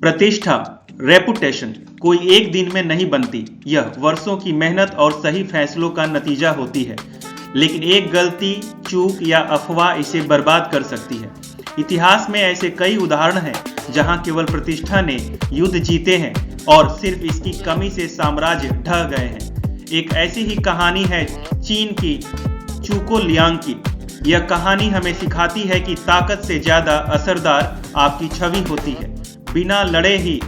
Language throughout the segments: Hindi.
प्रतिष्ठा, रेपुटेशन कोई एक दिन में नहीं बनती। यह वर्षों की मेहनत और सही फैसलों का नतीजा होती है। लेकिन एक गलती, चूक या अफवाह इसे बर्बाद कर सकती है। इतिहास में ऐसे कई उदाहरण हैं जहां केवल प्रतिष्ठा ने युद्ध जीते हैं और सिर्फ इसकी कमी से साम्राज्य ढह गए हैं। एक ऐसी ही कहानी है चीन की चुको लियांग की। यह कहानी हमें सिखाती है कि ताकत से ज्यादा असरदार आपकी छवि होती है। बिना लड़े ही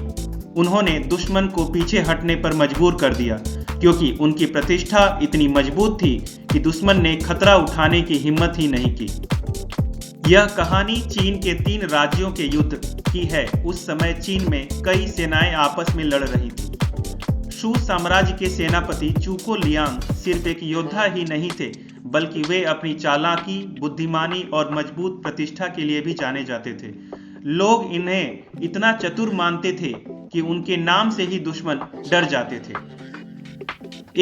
उन्होंने दुश्मन को पीछे हटने पर मजबूर कर दिया, क्योंकि उनकी प्रतिष्ठा इतनी मजबूत थी कि दुश्मन ने खतरा उठाने की हिम्मत ही नहीं की। यह कहानी चीन के 3 राज्यों के युद्ध की है। उस समय चीन में कई सेनाएं आपस में लड़ रही थी। शू साम्राज्य के सेनापति चुको लियांग सिर्फ एक योद्धा ही नहीं थे, बल्कि वे अपनी चालाकी, बुद्धिमानी और मजबूत प्रतिष्ठा के लिए भी जाने जाते थे। लोग इन्हें इतना चतुर मानते थे कि उनके नाम से ही दुश्मन डर जाते थे।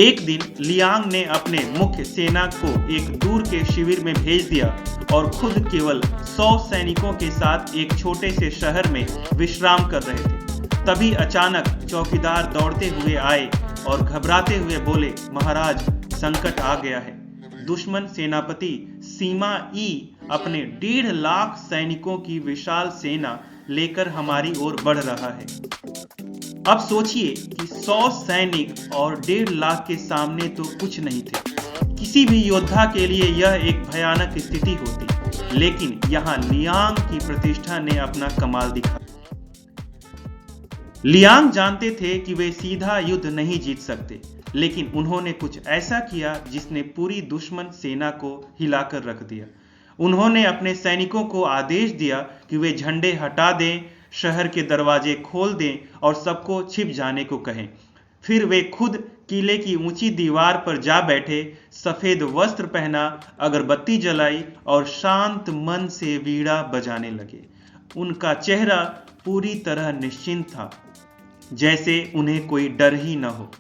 एक दिन लियांग ने अपने मुख्य सेना को एक दूर के शिविर में भेज दिया और खुद केवल 100 सैनिकों के साथ एक छोटे से शहर में विश्राम कर रहे थे। तभी अचानक चौकीदार दौड़ते हुए आए और घबराते हुए बोले, महाराज, संकट आ गया है। दुश्मन सेनापति सीमा ई अपने 1.5 लाख सैनिकों की विशाल सेना लेकर हमारी ओर बढ़ रहा है। अब सोचिए कि 100 सैनिक और 1.5 लाख के सामने तो कुछ नहीं थे। किसी भी योद्धा के लिए यह एक भयानक स्थिति होती, लेकिन यहाँ लियांग की प्रतिष्ठा ने अपना कमाल दिखाया। लियांग जानते थे कि वे सीधा युद्ध नहीं जीत सकते, लेकिन उन्होंने कुछ ऐसा किया जिसने पूरी दुश्मन सेना को हिलाकर रख दिया। उन्होंने अपने सैनिकों को आदेश दिया कि वे झंडे हटा दें, शहर के दरवाजे खोल दें और सबको छिप जाने को कहें। फिर वे खुद किले की ऊंची दीवार पर जा बैठे, सफेद वस्त्र पहना, अगरबत्ती जलाई और शांत मन से वीणा बजाने लगे। उनका चेहरा पूरी तरह निश्चिंत था, जैसे उन्हें कोई डर ही न हो।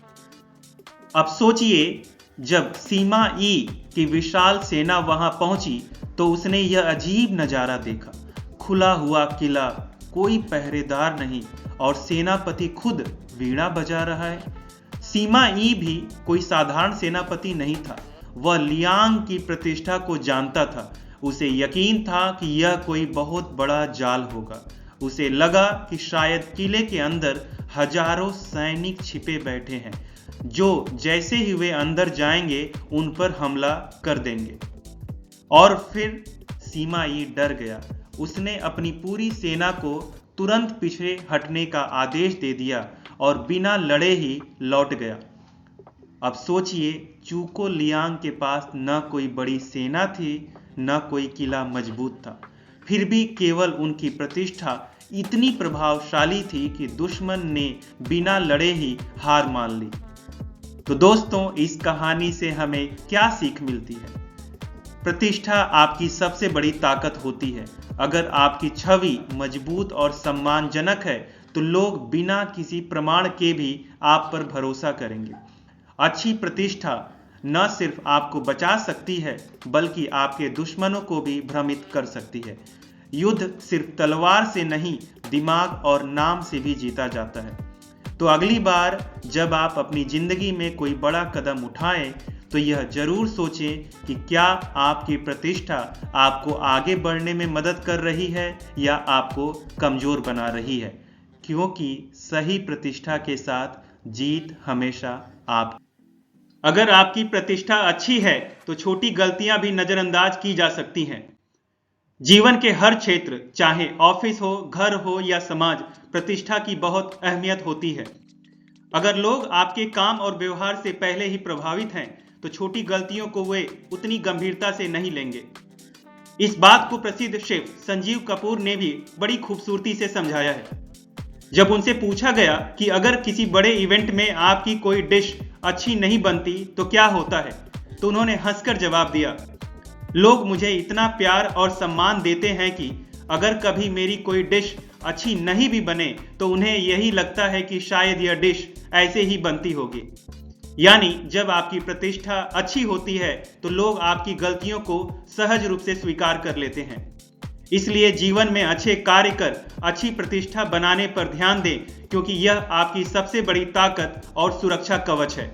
अब सोचिए, जब सीमा ई की विशाल सेना वहां पहुंची तो उसने यह अजीब नजारा देखा। खुला हुआ किला, कोई पहरेदार नहीं और सेनापति खुद वीणा बजा रहा है। सीमा ई भी कोई साधारण सेनापति नहीं था। वह लियांग की प्रतिष्ठा को जानता था। उसे यकीन था कि यह कोई बहुत बड़ा जाल होगा। उसे लगा कि शायद किले के अंदर हजारों सैनिक छिपे बैठे हैं, जो जैसे ही वे अंदर जाएंगे उन पर हमला कर देंगे। और फिर सीमा ई डर गया। उसने अपनी पूरी सेना को तुरंत पीछे हटने का आदेश दे दिया और बिना लड़े ही लौट गया। अब सोचिए, चुको लियांग के पास न कोई बड़ी सेना थी, न कोई किला मजबूत था। फिर भी केवल उनकी प्रतिष्ठा इतनी प्रभावशाली थी कि दुश्मन ने बिना लड़े ही हार मान ली। तो दोस्तों, इस कहानी से हमें क्या सीख मिलती है? प्रतिष्ठा आपकी सबसे बड़ी ताकत होती है। अगर आपकी छवि मजबूत और सम्मानजनक है तो लोग बिना किसी प्रमाण के भी आप पर भरोसा करेंगे। अच्छी प्रतिष्ठा न सिर्फ आपको बचा सकती है, बल्कि आपके दुश्मनों को भी भ्रमित कर सकती है। युद्ध सिर्फ तलवार से नहीं, दिमाग और नाम से भी जीता जाता है। तो अगली बार जब आप अपनी जिंदगी में कोई बड़ा कदम उठाएं, तो यह जरूर सोचें कि क्या आपकी प्रतिष्ठा आपको आगे बढ़ने में मदद कर रही है या आपको कमजोर बना रही है, क्योंकि सही प्रतिष्ठा के साथ जीत हमेशा आप। अगर आपकी प्रतिष्ठा अच्छी है तो छोटी गलतियां भी नजरअंदाज की जा सकती हैं। जीवन के हर क्षेत्र, चाहे ऑफिस हो, घर हो या समाज, प्रतिष्ठा की बहुत अहमियत होती है। अगर लोग आपके काम और व्यवहार से पहले ही प्रभावित हैं तो छोटी गलतियों को वे उतनी गंभीरता से नहीं लेंगे। इस बात को प्रसिद्ध शेफ संजीव कपूर ने भी बड़ी खूबसूरती से समझाया है। जब उनसे पूछा गया कि अगर किसी बड़े इवेंट में आपकी कोई डिश अच्छी नहीं बनती तो क्या होता है, तो उन्होंने हंसकर जवाब दिया, लोग मुझे इतना प्यार और सम्मान देते हैं कि अगर कभी मेरी कोई डिश अच्छी नहीं भी बने तो उन्हें यही लगता है कि शायद यह डिश ऐसे ही बनती होगी। यानी जब आपकी प्रतिष्ठा अच्छी होती है तो लोग आपकी गलतियों को सहज रूप से स्वीकार कर लेते हैं। इसलिए जीवन में अच्छे कार्य कर अच्छी प्रतिष्ठा बनाने पर ध्यान दें, क्योंकि यह आपकी सबसे बड़ी ताकत और सुरक्षा कवच है।